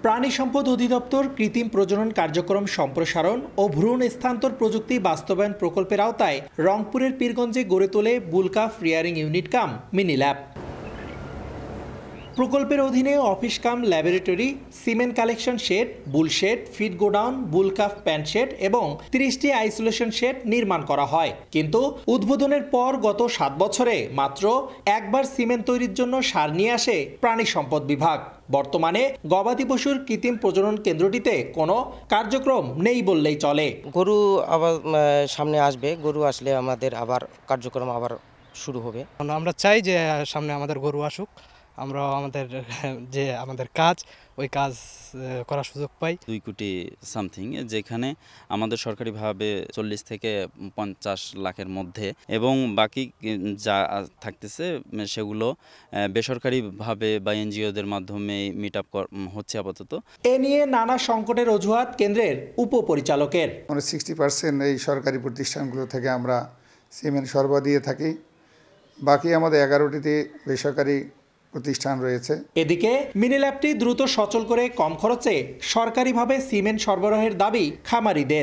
প্রাণী সম্পদ অধিদপ্তর কৃত্রিম প্রজনন কার্যক্রম সম্প্রসারণ ও ভ্রূণ স্থানান্তর প্রযুক্তি বাস্তবায়ন প্রকল্পের আওতায় রংপুরের পীরগঞ্জে গড়ে তোলে bull calf rearing unit cum mini lab. প্রকল্পের অধীনে office cum laboratory, semen collection shed, bull shed, feed godown, bull calf প্যান্ট শেড এবং 30টি আইসোলেশন শেড নির্মাণ করা হয়। কিন্তু উদ্বোধনের পর গত 7 বছরে মাত্র একবার সিমেন্ট তৈরির জন্য সার নিয়ে আসে প্রাণী সম্পদ বিভাগ। বর্তমানে গবাদি পশুর কৃত্রিম প্রজনন কেন্দ্রটিতে কোনো কার্যক্রম নেই বললেই চলে। গরু আবার সামনে আসবে, গরু আসলে আমাদের আবার কার্যক্রম আবার শুরু হবে। আমরা চাই যে সামনে আমাদের গরু আসুক, আমরা আমাদের কাজ ওই কাজ করার সুযোগ পাই। 2 কোটি সামথিং, যেখানে আমাদের সরকারিভাবে 40 থেকে 50 লাখের মধ্যে এবং বাকি যা থাকতেছে সেগুলো বেসরকারিভাবে বা এনজিওদের মাধ্যমে মিট আপ হচ্ছে আপাতত। এ নিয়ে নানা সংকটের অজুহাত কেন্দ্রের উপপরিচালকের। 60% এই সরকারি প্রতিষ্ঠানগুলো থেকে আমরা সিমেন্ট সরবরাহ দিয়ে থাকি, বাকি আমাদের 11টিতে বেসরকারি প্রতিষ্ঠান রয়েছে। এদিকে মিনি ল্যাবটি দ্রুত সচল করে কম খরচে সরকারিভাবে সিমেন্ট সরবরাহের দাবি খামারিদের।